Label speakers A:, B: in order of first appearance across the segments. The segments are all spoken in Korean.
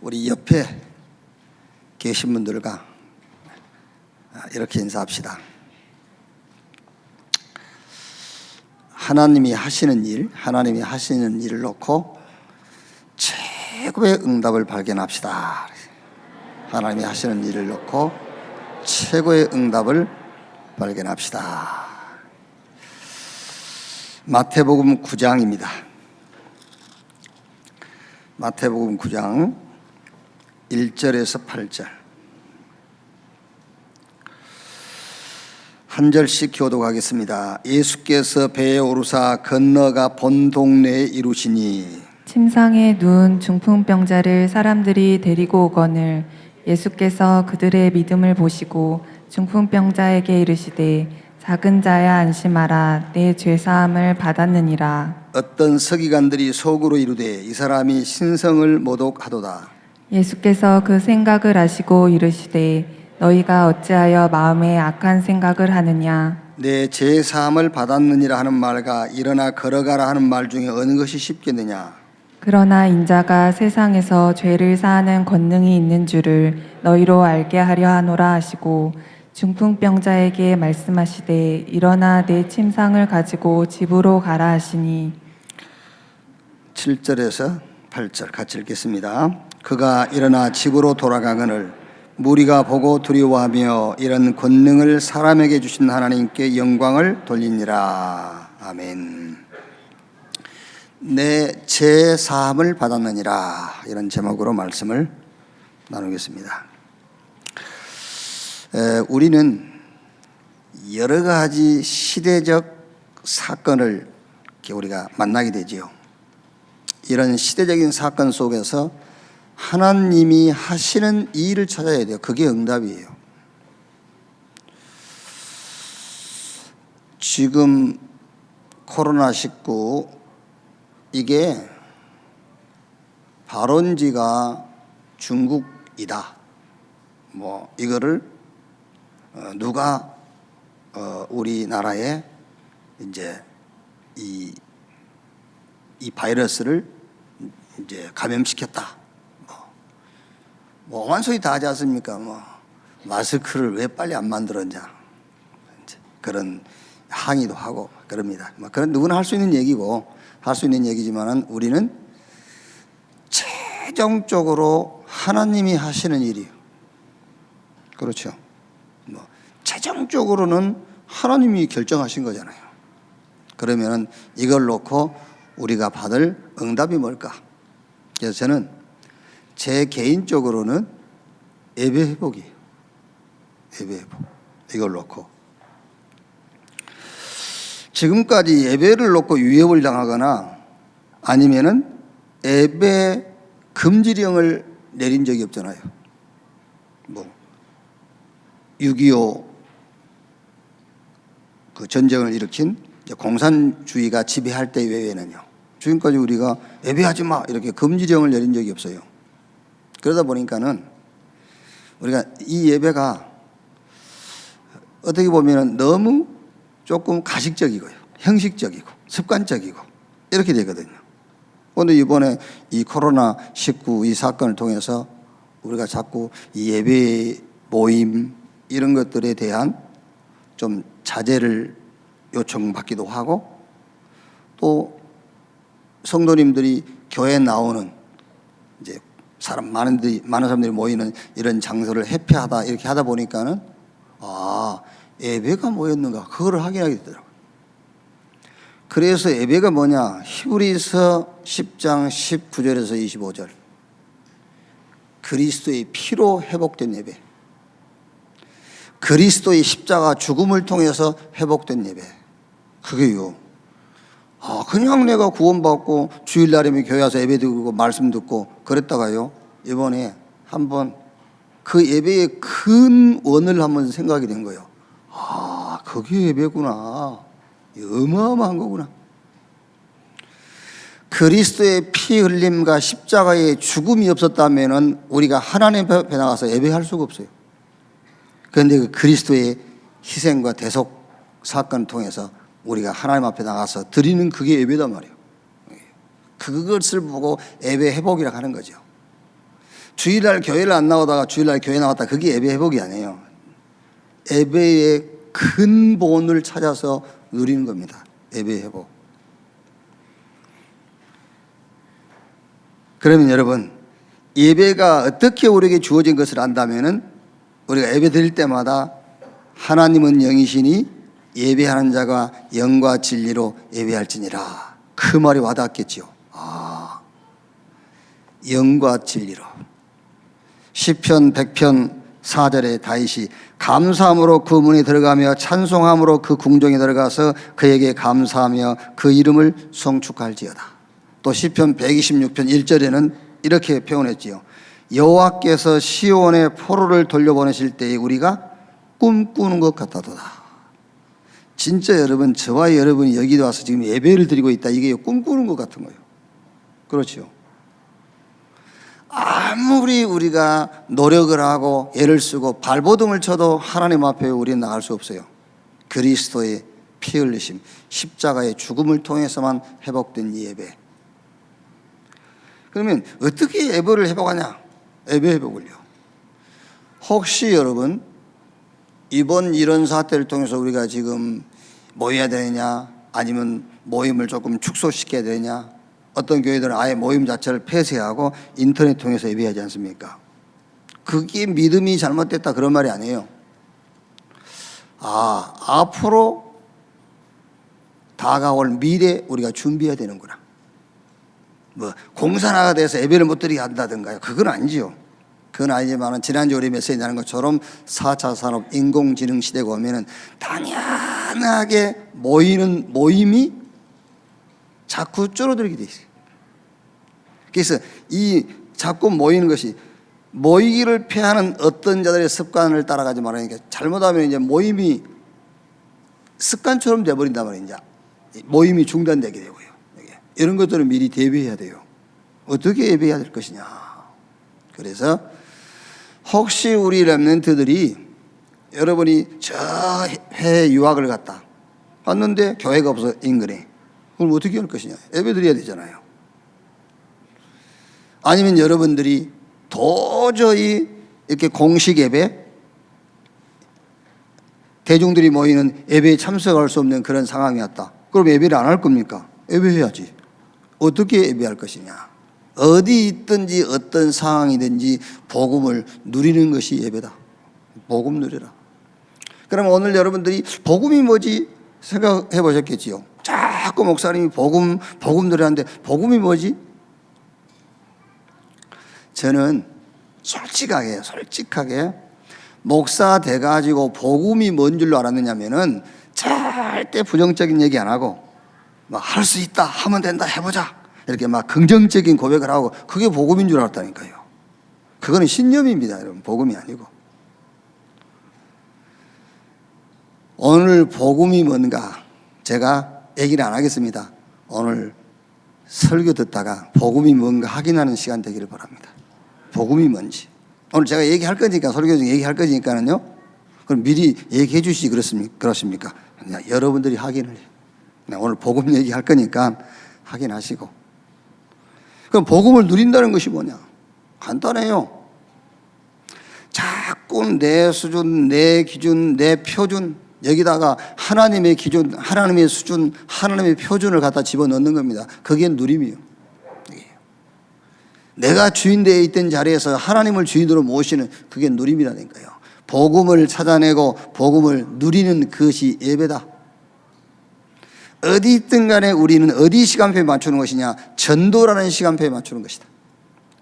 A: 우리 옆에 계신 분들과 이렇게 인사합시다. 하나님이 하시는 일을 놓고 최고의 응답을 발견합시다. 하나님이 하시는 일을 놓고 최고의 응답을 발견합시다. 마태복음 9장입니다. 마태복음 9장 1절에서 8절 한 절씩 교독하겠습니다. 예수께서 배에 오르사 건너가 본 동네에 이르시니
B: 침상에 누운 중풍병자를 사람들이 데리고 오거늘 예수께서 그들의 믿음을 보시고 중풍병자에게 이르시되 작은 자야 안심하라 내 죄사함을 받았느니라.
A: 어떤 서기관들이 속으로 이르되 이 사람이 신성을 모독하도다.
B: 예수께서 그 생각을 아시고 이르시되 너희가 어찌하여 마음에 악한 생각을 하느냐.
A: 내 죄사함을 받았느니라 하는 말과 일어나 걸어가라 하는 말 중에 어느 것이 쉽겠느냐.
B: 그러나 인자가 세상에서 죄를 사하는 권능이 있는 줄을 너희로 알게 하려 하노라 하시고 중풍병자에게 말씀하시되 일어나 내 침상을 가지고 집으로 가라 하시니
A: 7절에서 8절 같이 읽겠습니다. 그가 일어나 집으로 돌아가거늘 무리가 보고 두려워하며 이런 권능을 사람에게 주신 하나님께 영광을 돌리니라. 아멘. 내 죄 사함을 받았느니라, 이런 제목으로 말씀을 나누겠습니다. 우리는 여러 가지 시대적 사건을 우리가 만나게 되지요. 이런 시대적인 사건 속에서 하나님이 하시는 일을 찾아야 돼요. 그게 응답이에요. 지금 코로나19 이게 발원지가 중국이다. 이거를 누가 우리나라에 이제 이 바이러스를 이제 감염시켰다. 오만 소리 다 하지 않습니까? 마스크를 왜 빨리 안 만들었냐. 그런 항의도 하고 그럽니다. 그런 누구나 할 수 있는 얘기고, 할 수 있는 얘기지만은 우리는 최종적으로 하나님이 하시는 일이에요. 그렇죠. 최종적으로는 하나님이 결정하신 거잖아요. 그러면은 이걸 놓고 우리가 받을 응답이 뭘까? 그래서 저는 제 개인적으로는 예배 회복이에요. 예배 회복. 이걸 놓고 지금까지 예배를 놓고 위협을 당하거나 아니면은 예배 금지령을 내린 적이 없잖아요. 6.25 그 전쟁을 일으킨 공산주의가 지배할 때 외에는요. 지금까지 우리가 예배하지 마 이렇게 금지령을 내린 적이 없어요. 그러다 보니까는 우리가 이 예배가 어떻게 보면은 너무 조금 가식적이고요, 형식적이고 습관적이고 이렇게 되거든요. 그런데 이번에 이 코로나19 이 사건을 통해서 우리가 자꾸 이 예배 모임 이런 것들에 대한 좀 자제를 요청받기도 하고, 또 성도님들이 교회에 나오는 이제 많은 사람들이 모이는 이런 장소를 회피하다 이렇게 하다 보니까는 예배가 뭐였는가 그거를 확인하게 되더라고요. 그래서 예배가 뭐냐? 히브리서 10장 19절에서 25절 그리스도의 피로 회복된 예배, 그리스도의 십자가 죽음을 통해서 회복된 예배, 그게요. 그냥 내가 구원받고 주일날이면 교회 와서 예배 드리고 말씀 듣고 그랬다가요, 이번에 한번 그 예배의 큰 원을 한번 생각이 된 거예요. 그게 예배구나. 어마어마한 거구나. 그리스도의 피 흘림과 십자가의 죽음이 없었다면 우리가 하나님 앞에 나가서 예배할 수가 없어요. 그런데 그 그리스도의 희생과 대속 사건을 통해서 우리가 하나님 앞에 나가서 드리는 그게 예배단 말이에요. 그것을 보고 예배 회복이라고 하는 거죠. 주일날 교회를 안 나오다가 주일날 교회 나왔다, 그게 예배 회복이 아니에요. 예배의 근본을 찾아서 누리는 겁니다. 예배 회복. 그러면 여러분, 예배가 어떻게 우리에게 주어진 것을 안다면은 우리가 예배 드릴 때마다 하나님은 영이시니 예배하는 자가 영과 진리로 예배할지니라, 그 말이 와닿았겠지요. 영과 진리로. 시편 100편 4절에 다윗이 감사함으로 그 문에 들어가며 찬송함으로 그 궁정에 들어가서 그에게 감사하며 그 이름을 송축할지어다. 또 시편 126편 1절에는 이렇게 표현했지요. 여호와께서 시온의 포로를 돌려보내실 때에 우리가 꿈꾸는 것 같아도다. 진짜 여러분, 저와 여러분이 여기 와서 지금 예배를 드리고 있다, 이게 꿈꾸는 것 같은 거예요. 그렇죠? 아무리 우리가 노력을 하고 애를 쓰고 발버둥을 쳐도 하나님 앞에 우리는 나갈 수 없어요. 그리스도의 피 흘리심, 십자가의 죽음을 통해서만 회복된 이 예배. 그러면 어떻게 예배를 회복하냐? 예배 회복을요. 혹시 여러분, 이번 이런 사태를 통해서 우리가 지금 모여야 되느냐, 아니면 모임을 조금 축소시켜야 되느냐, 어떤 교회들은 아예 모임 자체를 폐쇄하고 인터넷 통해서 예배하지 않습니까? 그게 믿음이 잘못됐다, 그런 말이 아니에요. 앞으로 다가올 미래 우리가 준비해야 되는구나. 뭐 공산화가 돼서 예배를 못 드리게 한다든가요, 그건 아니지요. 그건 아니지만 지난주 우리 메시지 나는 것처럼 4차 산업 인공지능 시대가 오면은 당연하게 모이는 모임이 자꾸 줄어들게 돼 있어요. 그래서 이 자꾸 모이는 것이, 모이기를 피하는 어떤 자들의 습관을 따라가지 말라니까, 잘못하면 이제 모임이 습관처럼 돼버린단 말이에요. 이제 모임이 중단되게 되고요. 이런 것들을 미리 대비해야 돼요. 어떻게 예배해야 될 것이냐. 그래서 혹시 우리 렘넌트들이, 여러분이 저 해외 유학을 갔다 왔는데 교회가 없어, 인근에. 그럼 어떻게 할 것이냐. 예배 드려야 되잖아요. 아니면 여러분들이 도저히 이렇게 공식 예배, 대중들이 모이는 예배에 참석할 수 없는 그런 상황이 왔다. 그럼 예배를 안 할 겁니까? 예배해야지. 어떻게 예배할 것이냐. 어디 있든지 어떤 상황이든지 복음을 누리는 것이 예배다. 복음 누려라. 그럼 오늘 여러분들이 복음이 뭐지 생각해 보셨겠지요. 자꾸 목사님이 복음 누리는데 복음이 뭐지? 저는 솔직하게 목사 돼가지고 복음이 뭔 줄로 알았느냐면은 절대 부정적인 얘기 안 하고 막 할 수 있다, 하면 된다, 해보자, 이렇게 막 긍정적인 고백을 하고, 그게 복음인 줄 알았다니까요. 그거는 신념입니다, 여러분. 복음이 아니고. 오늘 복음이 뭔가 제가 얘기를 안 하겠습니다. 오늘 설교 듣다가 복음이 뭔가 확인하는 시간 되기를 바랍니다. 복음이 뭔지. 오늘 제가 얘기할 거니까, 설교 중에 얘기할 거니까는요, 그럼 미리 얘기해 주시지 그렇습니까? 그냥 여러분들이 확인을 해요. 오늘 복음 얘기할 거니까 확인하시고. 그럼 복음을 누린다는 것이 뭐냐? 간단해요. 자꾸 내 수준, 내 기준, 내 표준, 여기다가 하나님의 기준, 하나님의 수준, 하나님의 표준을 갖다 집어넣는 겁니다. 그게 누림이에요. 내가 주인되어 있던 자리에서 하나님을 주인으로 모시는, 그게 누림이라니까요. 복음을 찾아내고 복음을 누리는 그것이 예배다. 어디 있든 간에 우리는 어디 시간표에 맞추는 것이냐? 전도라는 시간표에 맞추는 것이다.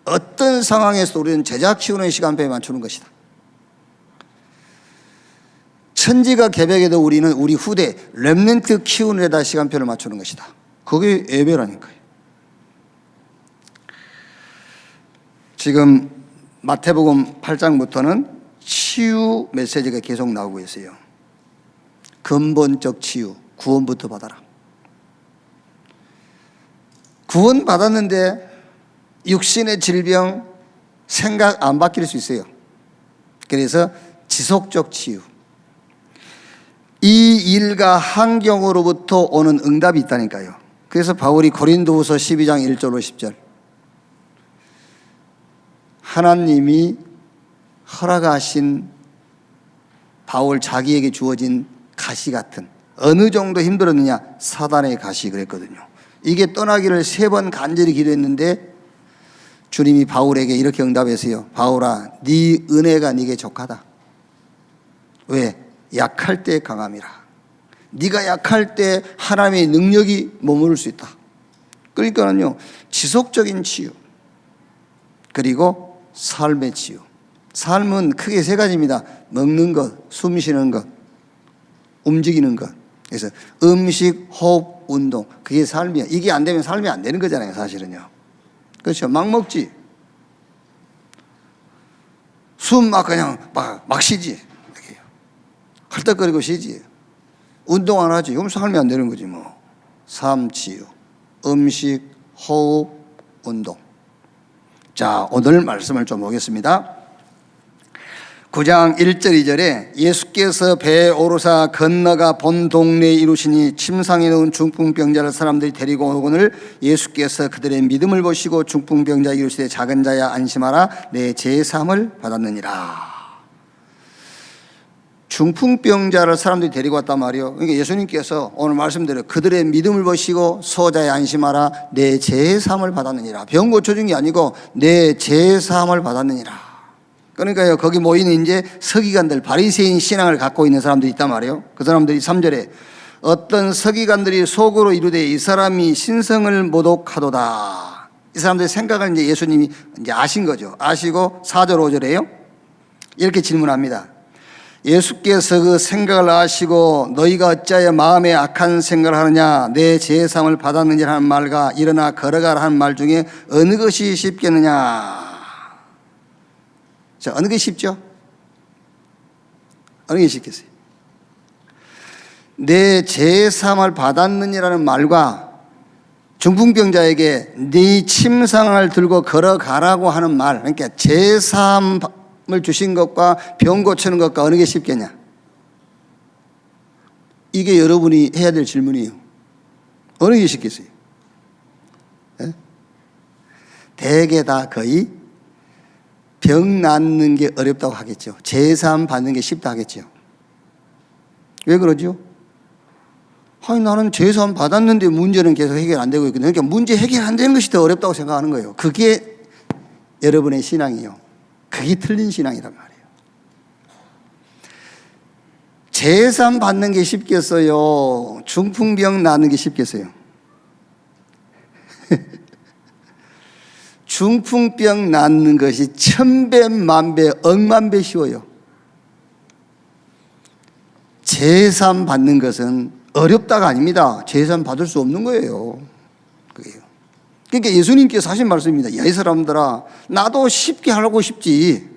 A: 어떤 상황에서 우리는 제자 키우는 시간표에 맞추는 것이다. 천지가 개벽에도 우리는 우리 후대 렘넌트 키우는 데다 시간표를 맞추는 것이다. 그게 예배라니까요. 지금 마태복음 8장부터는 치유 메시지가 계속 나오고 있어요. 근본적 치유, 구원부터 받아라. 구원 받았는데 육신의 질병, 생각 안 바뀔 수 있어요. 그래서 지속적 치유. 이 일과 환경으로부터 오는 응답이 있다니까요. 그래서 바울이 고린도후서 12장 1절로 10절, 하나님이 허락하신 바울 자기에게 주어진 가시 같은, 어느 정도 힘들었느냐? 사단의 가시 그랬거든요. 이게 떠나기를 3번 간절히 기도했는데 주님이 바울에게 이렇게 응답했어요. 바울아, 네 은혜가 네게 족하다. 왜? 약할 때 강함이라. 네가 약할 때 하나님의 능력이 머무를 수 있다. 그러니까는요, 지속적인 치유, 그리고 삶의 치유. 삶은 크게 3가지입니다. 먹는 것, 숨 쉬는 것, 움직이는 것. 그래서 음식, 호흡, 운동. 그게 삶이야. 이게 안 되면 삶이 안 되는 거잖아요, 사실은요. 그렇죠. 막 먹지. 숨 막 그냥 막 쉬지. 헐떡거리고 쉬지. 운동 안 하지. 그럼 삶이 안 되는 거지 뭐. 삶, 치유, 음식, 호흡, 운동. 자, 오늘 말씀을 좀 보겠습니다. 9장 1절 2절에 예수께서 배에 오르사 건너가 본 동네에 이루시니 침상에 누운 중풍병자를 사람들이 데리고 오거늘 예수께서 그들의 믿음을 보시고 중풍병자에게 이르시되 작은 자야 안심하라 내 제사함을 받았느니라. 중풍병자를 사람들이 데리고 왔단 말이에요. 그러니까 예수님께서 오늘 말씀대로 그들의 믿음을 보시고 소자야 안심하라 내 제사함을 받았느니라. 병 고쳐준 게 아니고 내 제사함을 받았느니라. 그러니까요, 거기 모이는 이제 서기관들, 바리새인 신앙을 갖고 있는 사람들이 있단 말이에요. 그 사람들이 3절에 어떤 서기관들이 속으로 이르되 이 사람이 신성을 모독하도다. 이 사람들의 생각을 이제 예수님이 이제 아신 거죠. 아시고 4절 5절에요. 이렇게 질문합니다. 예수께서 그 생각을 아시고 너희가 어찌하여 마음에 악한 생각을 하느냐 내 제사함을 받았느냐 하는 말과 일어나 걸어가라 하는 말 중에 어느 것이 쉽겠느냐. 자, 어느 게 쉽죠? 어느 게 쉽겠어요? 내 제사함을 받았느니라는 말과 중풍병자에게 네 침상을 들고 걸어가라고 하는 말, 그러니까 제사함을 주신 것과 병 고치는 것과 어느 게 쉽겠냐? 이게 여러분이 해야 될 질문이에요. 어느 게 쉽겠어요? 네? 대개 다 거의 병 낫는 게 어렵다고 하겠죠. 제사함 받는 게 쉽다 하겠죠. 왜 그러죠? 아니, 나는 제사함 받았는데 문제는 계속 해결 안 되고 있거든요. 그러니까 문제 해결 안 되는 것이 더 어렵다고 생각하는 거예요. 그게 여러분의 신앙이에요. 그게 틀린 신앙이란 말이에요. 제사함 받는 게 쉽겠어요? 중풍병 낫는 게 쉽겠어요? 중풍병 낫는 것이 1000배, 만배, 억만배 쉬워요. 제사함 받는 것은 어렵다가 아닙니다. 제사함 받을 수 없는 거예요. 그게요. 그러니까 예수님께서 하신 말씀입니다. 야, 이 사람들아, 나도 쉽게 하고 싶지.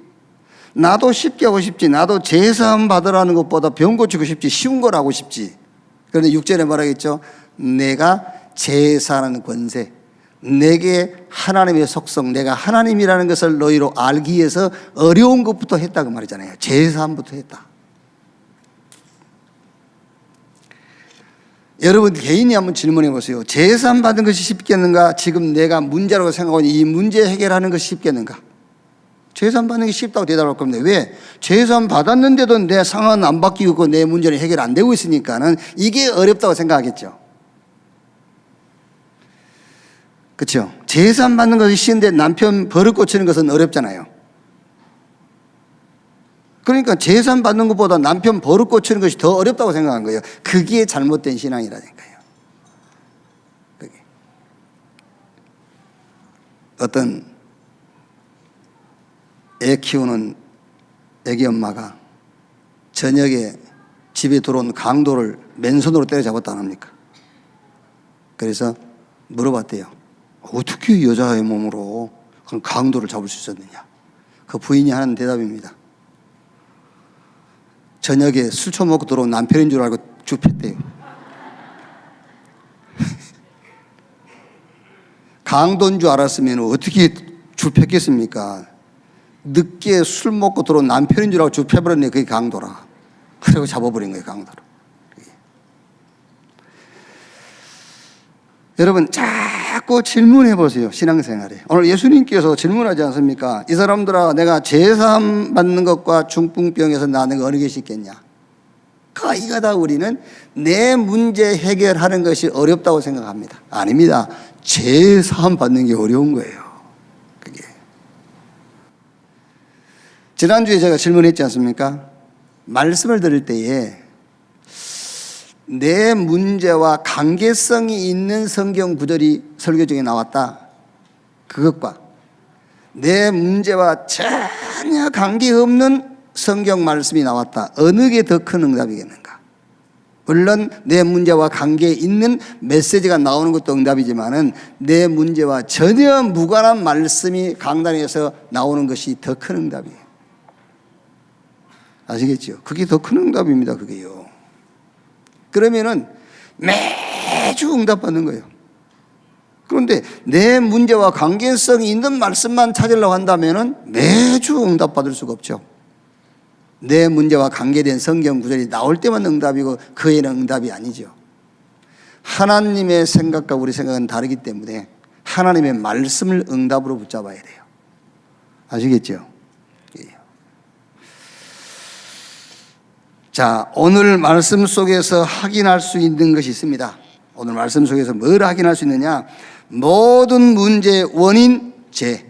A: 나도 쉽게 하고 싶지. 나도 제사함 받으라는 것보다 병 고치고 싶지. 쉬운 걸 하고 싶지. 그런데 6절에 말하겠죠. 내가 제사라는 권세, 내게 하나님의 속성, 내가 하나님이라는 것을 너희로 알기 위해서 어려운 것부터 했다고 말이잖아요. 제사함부터 했다. 여러분 개인이 한번 질문해 보세요. 제사함 받은 것이 쉽겠는가? 지금 내가 문제라고 생각하는 이 문제 해결하는 것이 쉽겠는가? 제사함 받는 게 쉽다고 대답할 겁니다. 왜? 제사함 받았는데도 내 상황은 안 바뀌고 있고 내 문제는 해결 안 되고 있으니까는 이게 어렵다고 생각하겠죠. 그렇죠? 제사함 받는 것이 쉬운데 남편 버릇 고치는 것은 어렵잖아요. 그러니까 제사함 받는 것보다 남편 버릇 고치는 것이 더 어렵다고 생각한 거예요. 그게 잘못된 신앙이라니까요. 그게. 어떤 애 키우는 애기 엄마가 저녁에 집에 들어온 강도를 맨손으로 때려잡았다 안 합니까? 그래서 물어봤대요. 어떻게 여자의 몸으로 그런 강도를 잡을 수 있었느냐? 그 부인이 하는 대답입니다. 저녁에 술 처먹고 들어온 남편인 줄 알고 줍혔대요. 강도인 줄 알았으면 어떻게 줍혔겠습니까? 늦게 술 먹고 들어온 남편인 줄 알고 줍혀버렸네. 그게 강도라. 그리고 잡아버린 거예요, 강도로. 여러분, 자꾸 자꾸 질문해 보세요. 신앙생활에. 오늘 예수님께서 질문하지 않습니까? 이 사람들아, 내가 제사함 받는 것과 중풍병에서 나는 거 어느 게 쉽겠냐? 이거 다 우리는 내 문제 해결하는 것이 어렵다고 생각합니다. 아닙니다. 제사함 받는 게 어려운 거예요. 그게. 지난주에 제가 질문했지 않습니까? 말씀을 들을 때에 내 문제와 관계성이 있는 성경 구절이 설교 중에 나왔다. 그것과 내 문제와 전혀 관계없는 성경 말씀이 나왔다. 어느 게 더 큰 응답이겠는가? 물론 내 문제와 관계 있는 메시지가 나오는 것도 응답이지만은 내 문제와 전혀 무관한 말씀이 강단에서 나오는 것이 더 큰 응답이에요. 아시겠죠? 그게 더 큰 응답입니다. 그게요. 그러면은 매주 응답받는 거예요. 그런데 내 문제와 관계성이 있는 말씀만 찾으려고 한다면은 매주 응답받을 수가 없죠. 내 문제와 관계된 성경 구절이 나올 때만 응답이고 그 외에는 응답이 아니죠. 하나님의 생각과 우리 생각은 다르기 때문에 하나님의 말씀을 응답으로 붙잡아야 돼요. 아시겠죠? 자, 오늘 말씀 속에서 확인할 수 있는 것이 있습니다. 오늘 말씀 속에서 뭘 확인할 수 있느냐? 모든 문제의 원인, 죄.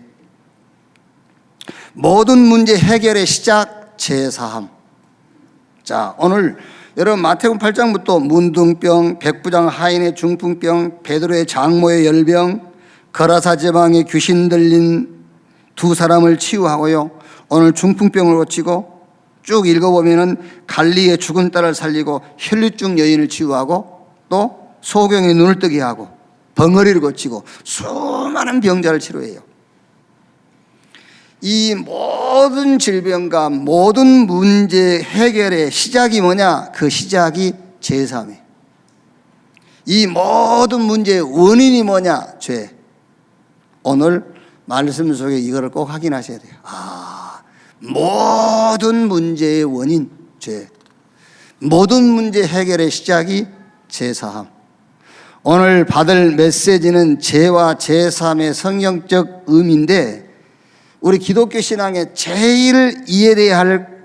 A: 모든 문제 해결의 시작, 제사함. 자, 오늘 여러분 마태복음 8장부터 문둥병, 백부장 하인의 중풍병, 베드로의 장모의 열병, 거라사 지방에 귀신 들린 두 사람을 치유하고요. 오늘 중풍병을 고치고 쭉 읽어보면은 갈리의 죽은 딸을 살리고 혈류증 여인을 치유하고 또 소경의 눈을 뜨게 하고 벙어리를 고치고 수많은 병자를 치료해요. 이 모든 질병과 모든 문제 해결의 시작이 뭐냐? 그 시작이 제사함이에요. 이 모든 문제의 원인이 뭐냐? 죄. 오늘 말씀 속에 이거를 꼭 확인하셔야 돼요. 모든 문제의 원인, 죄. 모든 문제 해결의 시작이 제사함. 오늘 받을 메시지는 죄와 제사함의 성경적 의미인데 우리 기독교 신앙에 제일 이해돼야 할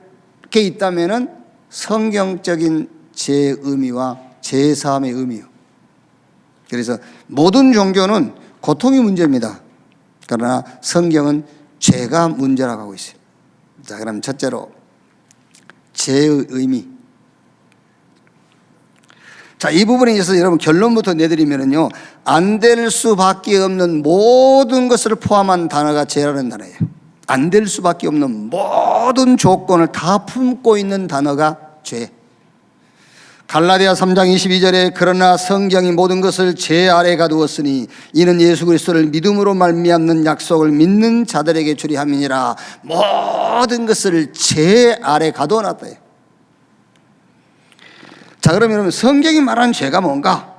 A: 게 있다면은 성경적인 죄의 의미와 제사함의 의미요. 그래서 모든 종교는 고통이 문제입니다. 그러나 성경은 죄가 문제라고 하고 있어요. 자, 그럼 첫째로 죄의 의미. 자, 이 부분에 있어서 여러분 결론부터 내드리면요, 안 될 수밖에 없는 모든 것을 포함한 단어가 죄라는 단어예요. 안 될 수밖에 없는 모든 조건을 다 품고 있는 단어가 죄. 갈라디아 3장 22절에 그러나 성경이 모든 것을 죄 아래 가두었으니 이는 예수 그리스도를 믿음으로 말미암는 약속을 믿는 자들에게 주리 함이니라. 모든 것을 죄 아래 가두어놨다. 자, 그러면 성경이 말하는 죄가 뭔가?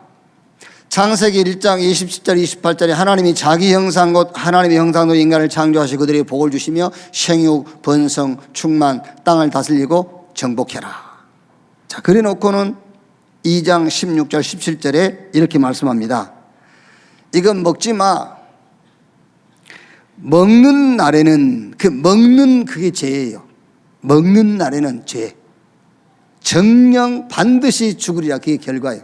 A: 창세기 1장 27절 28절에 하나님이 자기 형상 곧 하나님의 형상으로 인간을 창조하시고 그들에게 복을 주시며 생육, 번성, 충만, 땅을 다스리고 정복해라. 자, 그래 놓고는 2장 16절 17절에 이렇게 말씀합니다. 이건 먹지 마. 먹는 날에는 먹는 그게 죄예요. 먹는 날에는 죄. 정령 반드시 죽으리라. 그게 결과예요.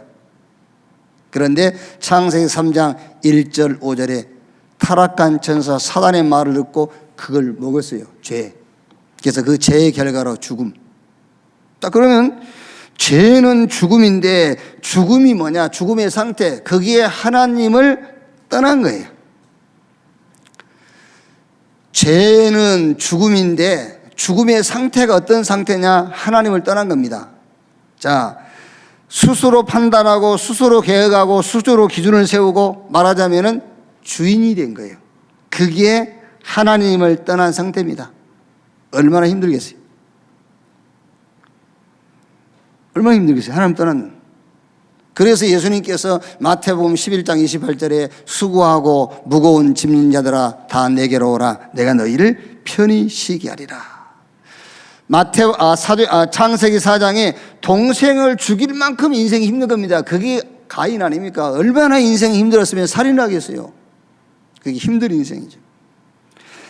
A: 그런데 창세기 3장 1절 5절에 타락한 천사 사단의 말을 듣고 그걸 먹었어요. 죄. 그래서 그 죄의 결과로 죽음. 자, 그러면 죄는 죽음인데 죽음이 뭐냐? 죽음의 상태. 거기에 하나님을 떠난 거예요. 죄는 죽음인데 죽음의 상태가 어떤 상태냐? 하나님을 떠난 겁니다. 자, 스스로 판단하고 스스로 계획하고 스스로 기준을 세우고 말하자면은 주인이 된 거예요. 그게 하나님을 떠난 상태입니다. 얼마나 힘들겠어요? 얼마나 힘들겠어요? 하나님 떠난. 그래서 예수님께서 마태복음 11장 28절에 수고하고 무거운 짐진 자들아 다 내게로 오라. 내가 너희를 편히 쉬게 하리라. 창세기 4장에 동생을 죽일 만큼 인생이 힘든 겁니다. 그게 가인 아닙니까? 얼마나 인생이 힘들었으면 살인하겠어요. 그게 힘든 인생이죠.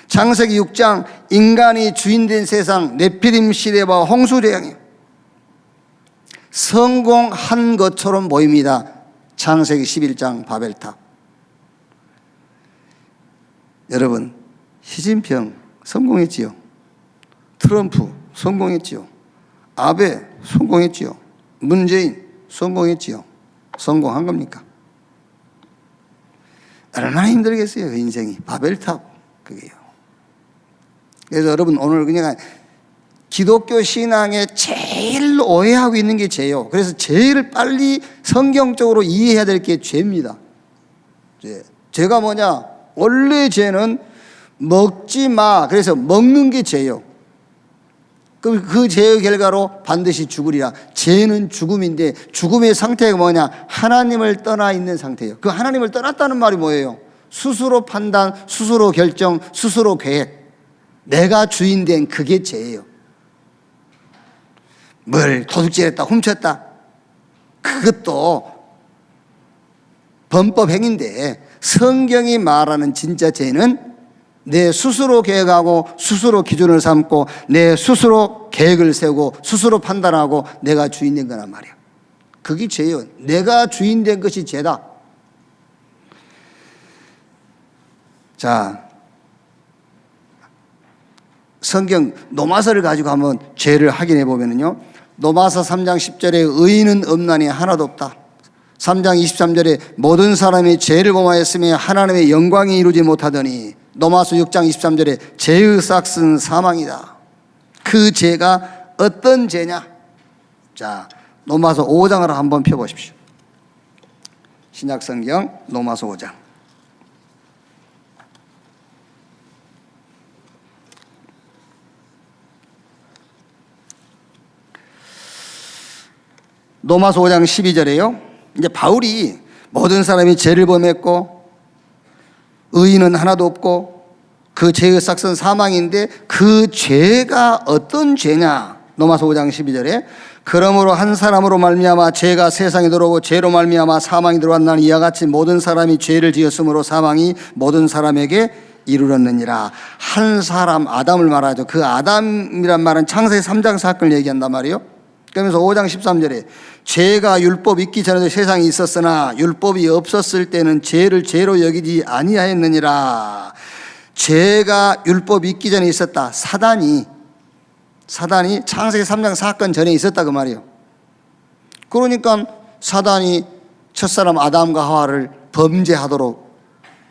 A: 창세기 6장 인간이 주인된 세상 네피림 시대와 홍수재앙이에요. 성공한 것처럼 보입니다. 창세기 11장 바벨탑. 여러분, 시진핑 성공했지요. 트럼프 성공했지요. 아베 성공했지요. 문재인 성공했지요. 성공한 겁니까? 얼마나 힘들겠어요, 그 인생이. 바벨탑, 그게요. 그래서 여러분, 오늘 그냥 기독교 신앙에 제일 오해하고 있는 게 죄요. 그래서 제일 빨리 성경적으로 이해해야 될 게 죄입니다. 죄가 뭐냐? 원래 죄는 먹지 마. 그래서 먹는 게 죄요. 그 죄의 결과로 반드시 죽으리라. 죄는 죽음인데 죽음의 상태가 뭐냐? 하나님을 떠나 있는 상태예요. 그 하나님을 떠났다는 말이 뭐예요? 스스로 판단, 스스로 결정, 스스로 계획. 내가 주인된 그게 죄예요. 뭘 도둑질했다, 훔쳤다. 그것도 범법행위인데 성경이 말하는 진짜 죄는 내 스스로 계획하고 스스로 기준을 삼고 내 스스로 계획을 세우고 스스로 판단하고 내가 주인된 거란 말이야. 그게 죄예요. 내가 주인된 것이 죄다. 자, 성경 노마서를 가지고 한번 죄를 확인해 보면요, 노마서 3장 10절에 의인은 없나니 하나도 없다. 3장 23절에 모든 사람이 죄를 범하였으며 하나님의 영광이 이루지 못하더니, 노마서 6장 23절에 죄의 싹은 사망이다. 그 죄가 어떤 죄냐? 자, 노마서 5장을 한번 펴보십시오. 신약성경 노마서 5장. 노마서 5장 12절에요. 이제 바울이 모든 사람이 죄를 범했고 의인은 하나도 없고 그 죄의 삭은 사망인데 그 죄가 어떤 죄냐? 노마서 5장 12절에 그러므로 한 사람으로 말미암아 죄가 세상에 들어오고 죄로 말미암아 사망이 들어왔나니 이와 같이 모든 사람이 죄를 지었으므로 사망이 모든 사람에게 이르렀느니라. 한 사람 아담을 말하죠. 그 아담이란 말은 창세기 3장 사건을 얘기한단 말이에요. 그러면서 5장 13절에 죄가 율법 있기 전에도 세상에 있었으나 율법이 없었을 때는 죄를 죄로 여기지 아니하였느니라. 죄가 율법이 있기 전에 있었다. 사단이 창세기 3장 사건 전에 있었다 그 말이에요. 그러니까 사단이 첫사람 아담과 하와를 범죄하도록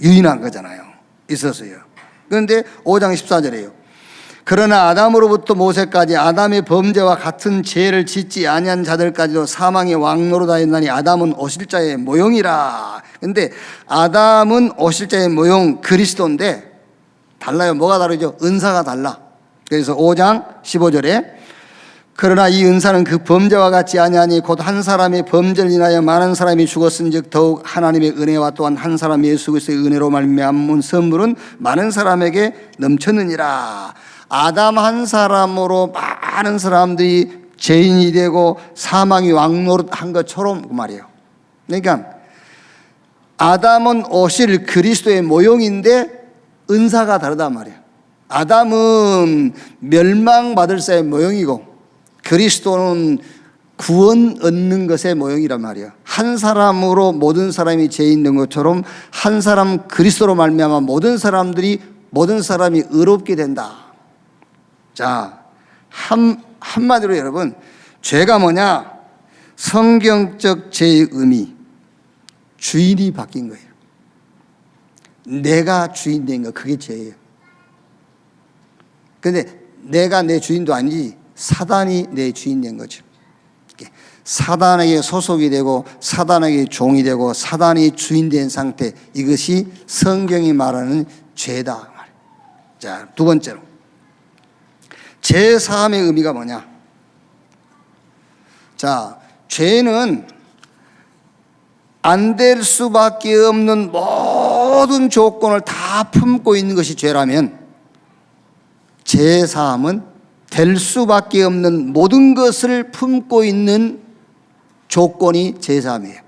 A: 유인한 거잖아요. 있었어요. 그런데 5장 14절에요. 그러나 아담으로부터 모세까지 아담의 범죄와 같은 죄를 짓지 아니한 자들까지도 사망의 왕노릇하였나니 아담은 오실자의 모형이라. 근데 아담은 오실자의 모형 그리스도인데 달라요. 뭐가 다르죠? 은사가 달라. 그래서 5장 15절에 그러나 이 은사는 그 범죄와 같지 아니하니 곧 한 사람의 범죄를 인하여 많은 사람이 죽었은즉 더욱 하나님의 은혜와 또한 한 사람 예수 그리스도의 은혜로 말미암은 선물은 많은 사람에게 넘쳤느니라. 아담 한 사람으로 많은 사람들이 죄인이 되고 사망이 왕노릇한 것처럼 그 말이에요. 그러니까 아담은 오실 그리스도의 모형인데 은사가 다르단 말이에요. 아담은 멸망받을 자의 모형이고 그리스도는 구원 얻는 것의 모형이란 말이에요. 한 사람으로 모든 사람이 죄인 된 것처럼 한 사람 그리스도로 말미암아 모든 사람이 의롭게 된다. 자, 한마디로 여러분, 죄가 뭐냐? 성경적 죄의 의미, 주인이 바뀐 거예요. 내가 주인 된 거, 그게 죄예요. 근데 내가 내 주인도 아니지 사단이 내 주인 된 거죠. 사단에게 소속이 되고 사단에게 종이 되고 사단이 주인 된 상태, 이것이 성경이 말하는 죄다. 자, 두 번째로 죄 사함의 의미가 뭐냐? 자, 죄는 안 될 수밖에 없는 모든 조건을 다 품고 있는 것이 죄라면 죄 사함은 될 수밖에 없는 모든 것을 품고 있는 조건이 죄 사함이에요.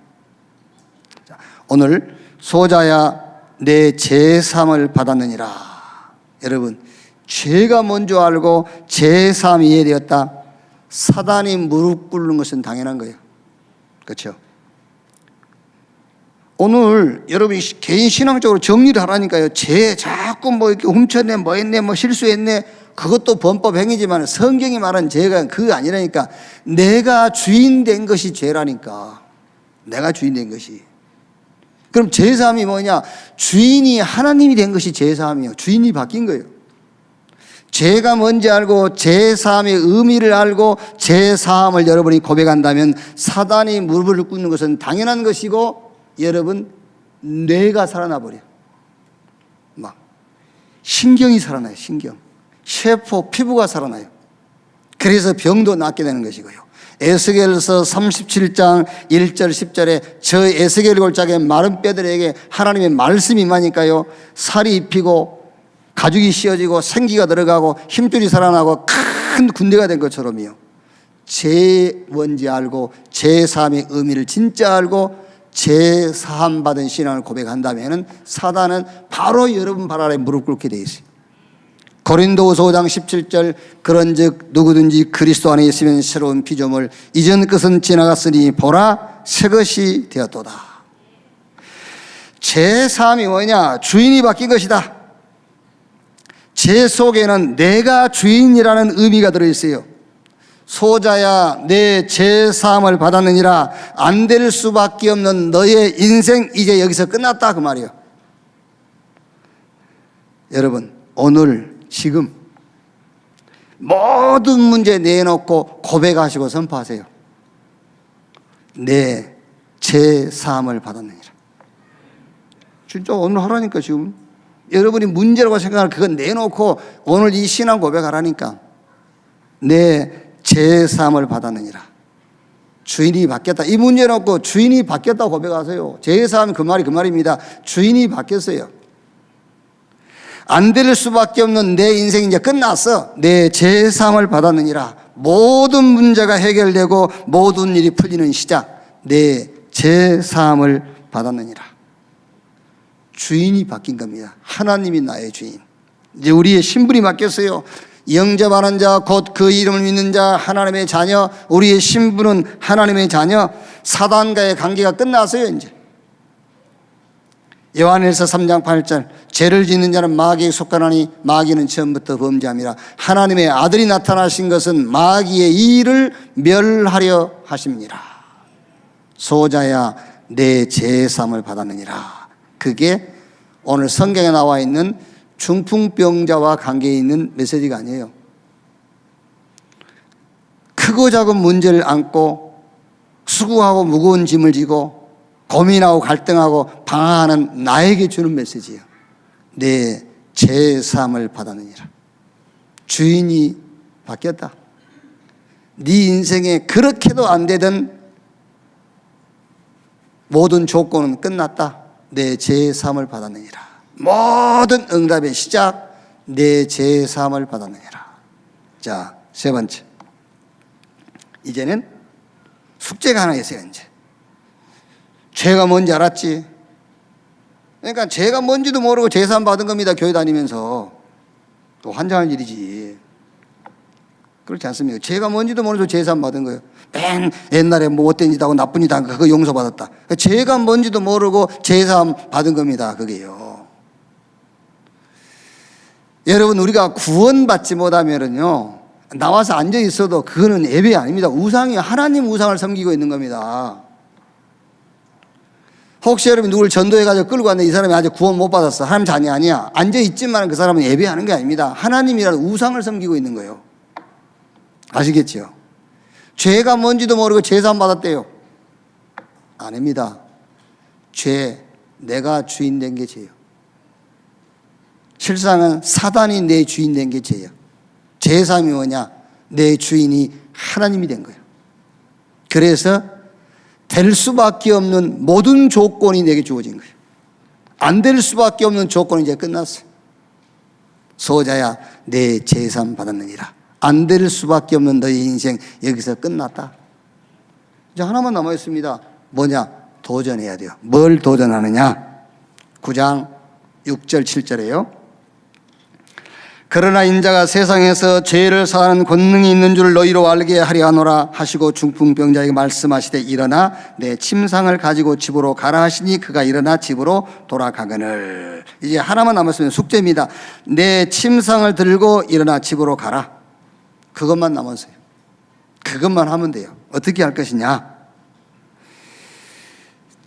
A: 오늘 소자야 내 제3을 받았느니라. 여러분, 죄가 먼저 알고 제3이 이해되었다. 사단이 무릎 꿇는 것은 당연한 거예요. 그렇죠? 오늘 여러분이 개인 신앙적으로 정리를 하라니까요. 죄 자꾸 뭐 이렇게 훔쳤네, 뭐 했네, 뭐 실수했네. 그것도 범법 행위지만 성경이 말한 죄가 그거 아니라니까. 내가 주인 된 것이 죄라니까. 내가 주인 된 것이. 그럼 제3이 뭐냐? 주인이 하나님이 된 것이 제3이에요. 주인이 바뀐 거예요. 죄가 뭔지 알고 제3의 의미를 알고 제3을 여러분이 고백한다면 사단이 무릎을 꿇는 것은 당연한 것이고, 여러분 뇌가 살아나 버려. 막 신경이 살아나요. 신경, 셰포, 피부가 살아나요. 그래서 병도 낫게 되는 것이고요. 에스겔서 37장 1절 10절에 저 에스겔 골짜기에 마른 뼈들에게 하나님의 말씀이 임하니까요, 살이 입히고 가죽이 씌어지고 생기가 들어가고 힘줄이 살아나고 큰 군대가 된 것처럼요. 죄 뭔지 알고 제3의 의미를 진짜 알고 제3 받은 신앙을 고백한다면 사단은 바로 여러분 발 아래 무릎 꿇게 돼 있어요. 고린도후서 5장 17절 그런즉 누구든지 그리스도 안에 있으면 새로운 피조물, 이전 것은 지나갔으니 보라 새 것이 되었도다. 제3이 뭐냐? 주인이 바뀐 것이다. 제 속에는 내가 주인이라는 의미가 들어있어요. 소자야 내 제3을 받았느니라. 안 될 수밖에 없는 너의 인생 이제 여기서 끝났다 그 말이에요. 여러분 오늘 지금 모든 문제 내놓고 고백하시고 선포하세요. 내 제3을 받았느니라. 진짜 오늘 하라니까. 지금 여러분이 문제라고 생각할 그건 내놓고 오늘 이 신앙 고백하라니까. 내 제3을 받았느니라. 주인이 바뀌었다. 이 문제 놓고 주인이 바뀌었다고 고백하세요. 제3 그 말이 그 말입니다. 주인이 바뀌었어요. 안 될 수밖에 없는 내 인생이 이제 끝났어. 내 제3을 받았느니라. 모든 문제가 해결되고 모든 일이 풀리는 시작. 내 제3을 받았느니라. 주인이 바뀐 겁니다. 하나님이 나의 주인. 이제 우리의 신분이 바뀌었어요. 영접하는 자, 곧 그 이름을 믿는 자, 하나님의 자녀. 우리의 신분은 하나님의 자녀. 사단과의 관계가 끝났어요 이제. 요한일서 3장 8절 죄를 짓는 자는 마귀에 속하나니 마귀는 처음부터 범죄함이라. 하나님의 아들이 나타나신 것은 마귀의 일을 멸하려 하심니라. 소자야 내 제3을 받았느니라. 그게 오늘 성경에 나와 있는 중풍병자와 관계에 있는 메시지가 아니에요. 크고 작은 문제를 안고 수고하고 무거운 짐을 지고 고민하고 갈등하고 방황하는 나에게 주는 메시지예요. 내 제3을 받았느니라. 주인이 바뀌었다. 네 인생에 그렇게도 안 되던 모든 조건은 끝났다. 내 제3을 받았느니라. 모든 응답의 시작, 내 제3을 받았느니라. 자, 세 번째. 이제는 숙제가 하나 있어요. 이제 죄가 뭔지 알았지? 그러니까 죄가 뭔지도 모르고 제3 받은 겁니다. 교회 다니면서. 또 환장할 일이지. 그렇지 않습니까? 죄가 뭔지도 모르고 제3 받은 거예요. 맨 옛날에 뭐 못된 짓 하고 나쁜 짓 한 거 그거 용서받았다. 죄가 뭔지도 모르고 제3 받은 겁니다. 그게요. 여러분 우리가 구원받지 못하면은요, 나와서 앉아 있어도 그거는 예배 아닙니다. 우상이 하나님 우상을 섬기고 있는 겁니다. 혹시 여러분이 누굴 전도해가지고 끌고 왔는데 이 사람이 아직 구원 못 받았어. 하나님 자녀 아니야. 앉아있지만 그 사람은 예배하는 게 아닙니다. 하나님이라는 우상을 섬기고 있는 거예요. 아시겠죠? 죄가 뭔지도 모르고 제3 받았대요. 아닙니다. 죄, 내가 주인 된 게 죄예요. 실상은 사단이 내 주인 된 게 죄예요. 제3이 뭐냐? 내 주인이 하나님이 된 거예요. 그래서 될 수밖에 없는 모든 조건이 내게 주어진 거예요. 안 될 수밖에 없는 조건이 이제 끝났어요. 소자야 내 제3 받았느니라. 안 될 수밖에 없는 너의 인생 여기서 끝났다. 이제 하나만 남아 있습니다. 뭐냐? 도전해야 돼요. 뭘 도전하느냐? 9장 6절 7절에요. 그러나 인자가 세상에서 죄를 사하는 권능이 있는 줄 너희로 알게 하려 하노라 하시고 중풍병자에게 말씀하시되 일어나 내 침상을 가지고 집으로 가라 하시니 그가 일어나 집으로 돌아가거늘. 이제 하나만 남았으면 숙제입니다. 내 침상을 들고 일어나 집으로 가라. 그것만 남았어요. 그것만 하면 돼요. 어떻게 할 것이냐?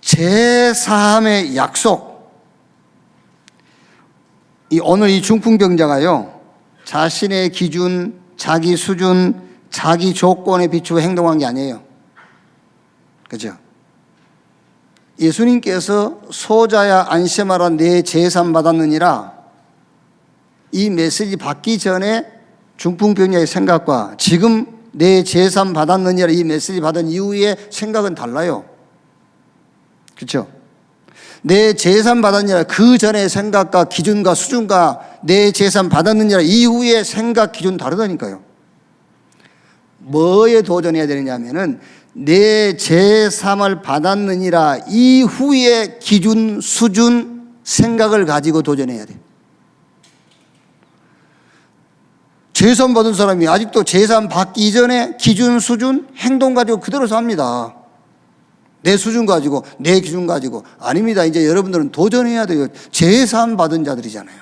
A: 제사함의 약속. 오늘 이 중풍병자가요, 자신의 기준, 자기 수준, 자기 조건에 비추어 행동한 게 아니에요. 그죠? 예수님께서 소자야 안심하라 내 제삼 받았느니라, 이 메시지 받기 전에 중풍병자의 생각과 지금 내 제삼 받았느니라 이 메시지 받은 이후의 생각은 달라요. 그렇죠? 내 제삼 받았느니라 그 전의 생각과 기준과 수준과 내 제삼 받았느니라 이후의 생각 기준 다르다니까요. 뭐에 도전해야 되느냐 하면은 내 제삼을 받았느니라 이후의 기준, 수준, 생각을 가지고 도전해야 돼. 제삼 받은 사람이 아직도 제삼 받기 이전에 기준, 수준, 행동 가지고 그대로 삽니다. 내 수준 가지고, 내 기준 가지고. 아닙니다. 이제 여러분들은 도전해야 돼요. 제삼 받은 자들이잖아요.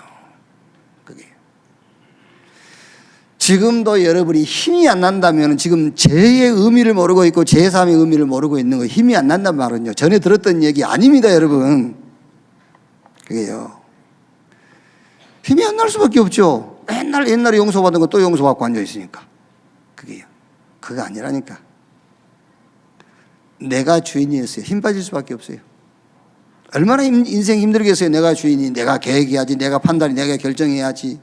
A: 그게. 지금도 여러분이 힘이 안 난다면 지금 제의 의미를 모르고 있고 제삼의 의미를 모르고 있는 거, 힘이 안 난단 말은요, 전에 들었던 얘기 아닙니다, 여러분. 그게요. 힘이 안 날 수밖에 없죠. 맨날 옛날에 용서받은 거 또 용서받고 앉아있으니까. 그게요. 그거 아니라니까. 내가 주인이었어요. 힘 빠질 수밖에 없어요. 얼마나 인생 힘들겠어요. 내가 주인이, 내가 계획해야지, 내가 판단이, 내가 결정해야지.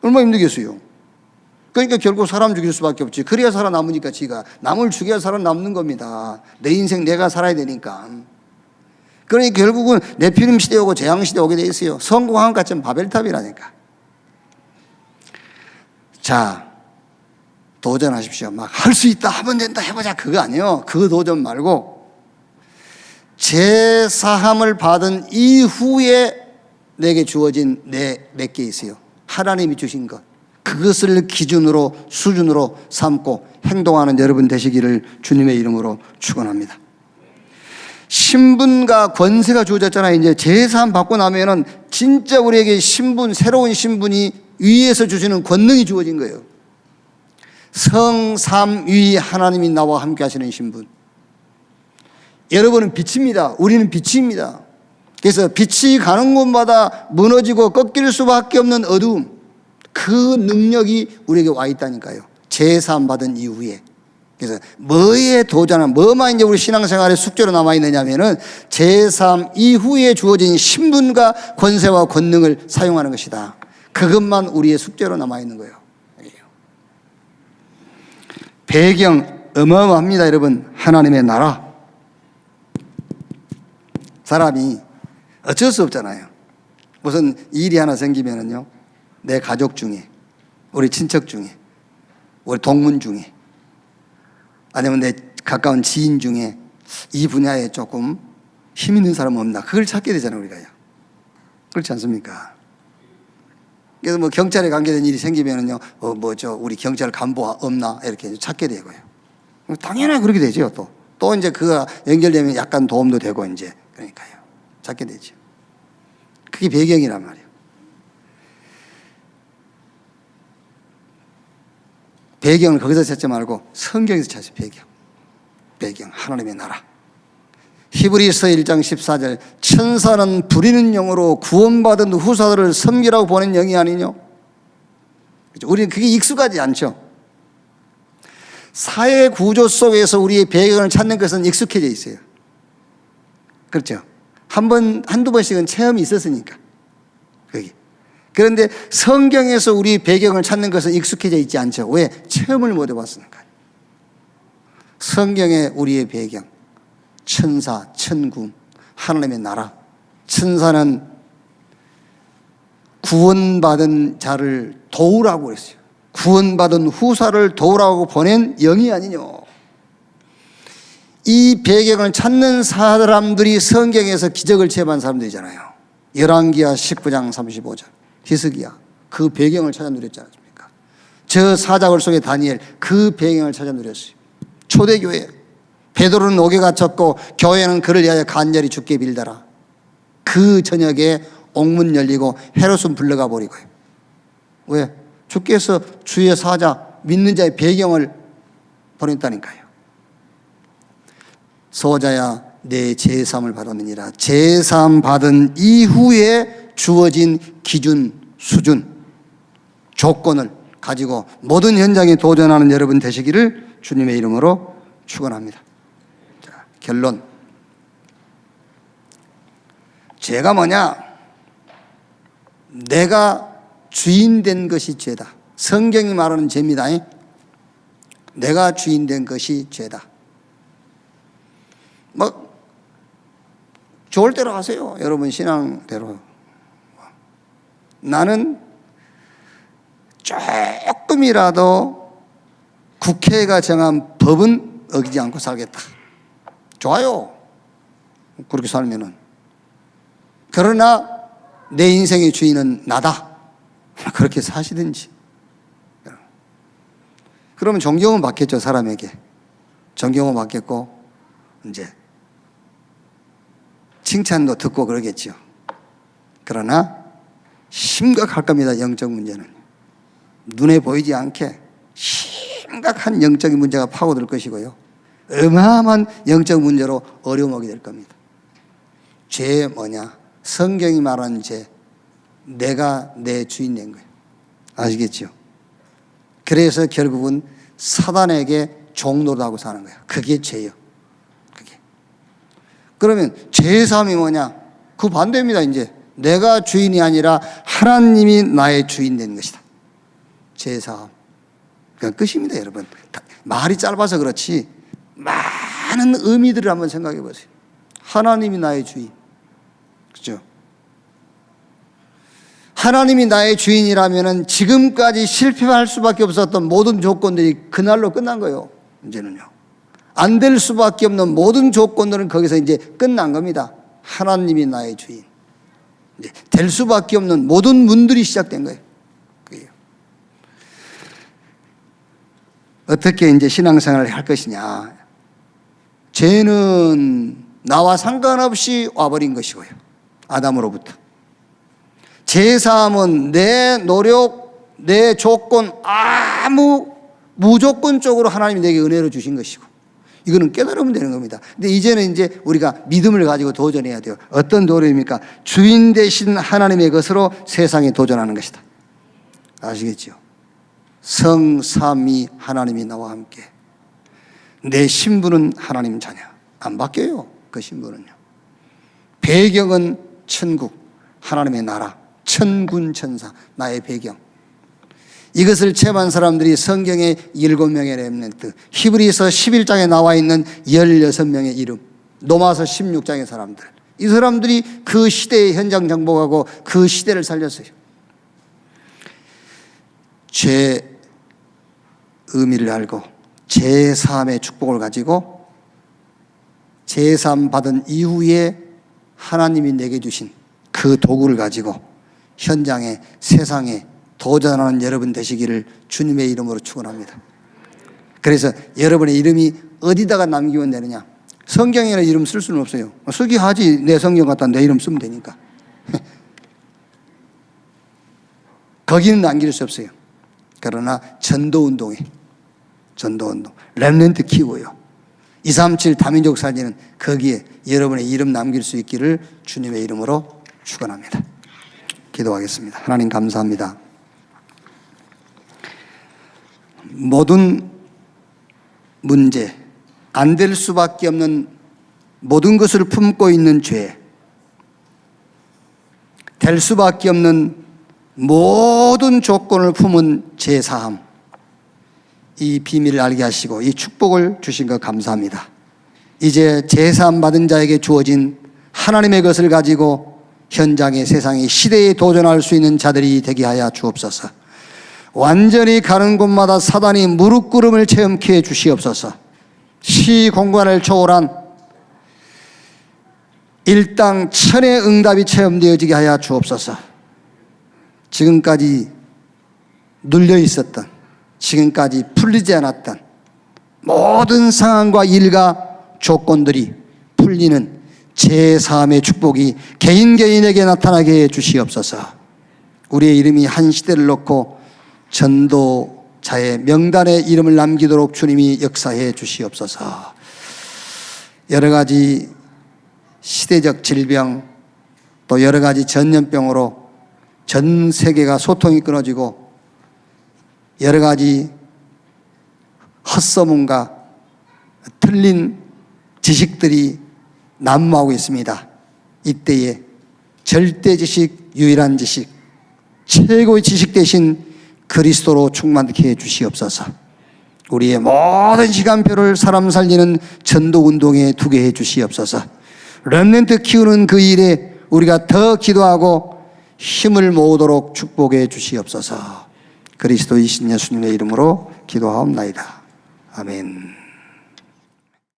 A: 얼마나 힘들겠어요. 그러니까 결국 사람 죽일 수밖에 없지. 그래야 살아남으니까 지가. 남을 죽여야 살아남는 겁니다. 내 인생 내가 살아야 되니까. 그러니까 결국은 네피림 시대 오고 재앙 시대 오게 돼 있어요. 성공한 것처럼 바벨탑이라니까. 자, 도전하십시오. 막 할 수 있다, 하면 된다, 해보자, 그거 아니에요. 그 도전 말고 제사함을 받은 이후에 내게 주어진 몇 개 있어요. 하나님이 주신 것, 그것을 기준으로 수준으로 삼고 행동하는 여러분 되시기를 주님의 이름으로 축원합니다. 신분과 권세가 주어졌잖아요. 이제 제사함 받고 나면은 진짜 우리에게 신분, 새로운 신분이 위에서 주시는 권능이 주어진 거예요. 성삼위 하나님이 나와 함께 하시는 신분. 여러분은 빛입니다. 우리는 빛입니다. 그래서 빛이 가는 곳마다 무너지고 꺾일 수밖에 없는 어두움, 그 능력이 우리에게 와 있다니까요. 제삼 받은 이후에. 그래서 뭐에 도전한, 뭐만 이제 우리 신앙생활의 숙제로 남아있느냐 하면은 제삼 이후에 주어진 신분과 권세와 권능을 사용하는 것이다. 그것만 우리의 숙제로 남아있는 거예요. 배경 어마어마합니다, 여러분. 하나님의 나라. 사람이 어쩔 수 없잖아요. 무슨 일이 하나 생기면은요, 내 가족 중에, 우리 친척 중에, 우리 동문 중에, 아니면 내 가까운 지인 중에 이 분야에 조금 힘 있는 사람 없나, 그걸 찾게 되잖아요, 우리가요. 그렇지 않습니까? 그래서 뭐 경찰에 관계된 일이 생기면은요, 우리 경찰 간부가 없나 이렇게 찾게 되고요. 당연히 그렇게 되죠. 또 이제 그가 연결되면 약간 도움도 되고 이제 그러니까요, 찾게 되죠. 그게 배경이란 말이에요. 배경을 거기서 찾지 말고 성경에서 찾으세요. 배경 하나님의 나라. 히브리서 1장 14절, 천사는 부리는 영으로 구원받은 후사들을 섬기라고 보낸 영이 아니뇨. 우리는 그게 익숙하지 않죠. 사회 구조 속에서 우리의 배경을 찾는 것은 익숙해져 있어요. 그렇죠. 한두 번씩은 체험이 있었으니까. 거기. 그런데 성경에서 우리 배경을 찾는 것은 익숙해져 있지 않죠. 왜? 체험을 못 해봤으니까. 성경의 우리의 배경, 천사, 천군, 하나님의 나라. 천사는 구원받은 자를 도우라고 그랬어요. 구원받은 후사를 도우라고 보낸 영이 아니뇨. 이 배경을 찾는 사람들이 성경에서 기적을 체험한 사람들이잖아요. 열왕기하 19장 35절 히스기야 그 배경을 찾아 누렸지 않습니까? 저 사자굴 속의 다니엘 그 배경을 찾아 누렸어요. 초대교회 베드로는 옥에 갇혔고 교회는 그를 위하여 간절히 주께 빌더라. 그 저녁에 옥문 열리고 헤롯은 불러가 버리고요. 왜? 주께서 주의 사자 믿는 자의 배경을 보냈다니까요. 소자야 내 제사함을 받았느니라. 제사함 받은 이후에 주어진 기준, 수준, 조건을 가지고 모든 현장에 도전하는 여러분 되시기를 주님의 이름으로 축원합니다. 자, 결론. 죄가 뭐냐? 내가 주인 된 것이 죄다. 성경이 말하는 죄입니다. 내가 주인 된 것이 죄다. 뭐 좋을 대로 하세요. 여러분 신앙대로. 나는 조금이라도 국회가 정한 법은 어기지 않고 살겠다. 좋아요. 그렇게 살면은. 그러나 내 인생의 주인은 나다. 그렇게 사시든지. 그러면 존경은 받겠죠, 사람에게. 존경은 받겠고, 이제, 칭찬도 듣고 그러겠죠. 그러나, 심각할 겁니다, 영적 문제는. 눈에 보이지 않게 심각한 영적인 문제가 파고들 것이고요. 어마어마한 영적 문제로 어려움을 오게 될 겁니다. 죄 뭐냐? 성경이 말하는 죄. 내가 내 주인 된 거예요. 아시겠죠? 그래서 결국은 사단에게 종노릇하고 사는 거예요. 그게 죄예요. 그게. 그러면 죄사함이 뭐냐? 그 반대입니다. 이제 내가 주인이 아니라 하나님이 나의 주인 된 것이다. 죄사함. 그냥 끝입니다, 여러분. 말이 짧아서 그렇지 많은 의미들을 한번 생각해 보세요. 하나님이 나의 주인. 그죠? 하나님이 나의 주인이라면 지금까지 실패할 수밖에 없었던 모든 조건들이 그날로 끝난 거예요. 이제는요. 안 될 수밖에 없는 모든 조건들은 거기서 이제 끝난 겁니다. 하나님이 나의 주인. 이제 될 수밖에 없는 모든 문들이 시작된 거예요. 그게요. 어떻게 이제 신앙생활을 할 것이냐. 죄는 나와 상관없이 와버린 것이고요. 아담으로부터. 제사함은 내 노력, 내 조건, 아무 무조건적으로 하나님이 내게 은혜를 주신 것이고, 이거는 깨달으면 되는 겁니다. 근데 이제는 이제 우리가 믿음을 가지고 도전해야 돼요. 어떤 도전입니까? 주인 되신 하나님의 것으로 세상에 도전하는 것이다. 아시겠죠? 성삼위 하나님이 나와 함께. 내 신분은 하나님 자녀. 안 바뀌어요. 그 신분은요. 배경은 천국, 하나님의 나라. 천군 천사, 나의 배경. 이것을 체험한 사람들이 성경의 7명의 렘넌트, 히브리서 11장에 나와 있는 16명의 이름, 로마서 16장의 사람들. 이 사람들이 그 시대의 현장 정복하고 그 시대를 살렸어요. 죄 의미를 알고 제사함의 축복을 가지고 제사함 받은 이후에 하나님이 내게 주신 그 도구를 가지고 현장에 세상에 도전하는 여러분 되시기를 주님의 이름으로 축원합니다. 그래서 여러분의 이름이 어디다가 남기면 되느냐? 성경에는 이름 쓸 수는 없어요. 쓰기 하지. 내 성경 갖다 내 이름 쓰면 되니까. 거기는 남길 수 없어요. 그러나 전도운동 렘넌트 키고요. 237 다민족 사진은 거기에 여러분의 이름 남길 수 있기를 주님의 이름으로 축원합니다. 기도하겠습니다. 하나님 감사합니다. 모든 문제, 안 될 수밖에 없는 모든 것을 품고 있는 죄, 될 수밖에 없는 모든 조건을 품은 제사함, 이 비밀을 알게 하시고 이 축복을 주신 것 감사합니다. 이제 제사함 받은 자에게 주어진 하나님의 것을 가지고 현장의 세상의 시대에 도전할 수 있는 자들이 되게 하여 주옵소서. 완전히 가는 곳마다 사단이 무릎 꿇음을 체험케 해 주시옵소서. 시공간을 초월한 일당 천의 응답이 체험되어지게 하여 주옵소서. 지금까지 눌려 있었던, 지금까지 풀리지 않았던 모든 상황과 일과 조건들이 풀리는 제3의 축복이 개인에게 나타나게 해 주시옵소서. 우리의 이름이 한 시대를 놓고 전도자의 명단에 이름을 남기도록 주님이 역사해 주시옵소서. 여러 가지 시대적 질병, 또 여러 가지 전염병으로 전 세계가 소통이 끊어지고 여러 가지 헛소문과 틀린 지식들이 난무하고 있습니다. 이때에 절대 지식, 유일한 지식, 최고의 지식 대신 그리스도로 충만케 해 주시옵소서. 우리의 모든 시간표를 사람 살리는 전도운동에 두게 해 주시옵소서. 렘넌트 키우는 그 일에 우리가 더 기도하고 힘을 모으도록 축복해 주시옵소서. 그리스도이신 예수님의 이름으로 기도하옵나이다. 아멘.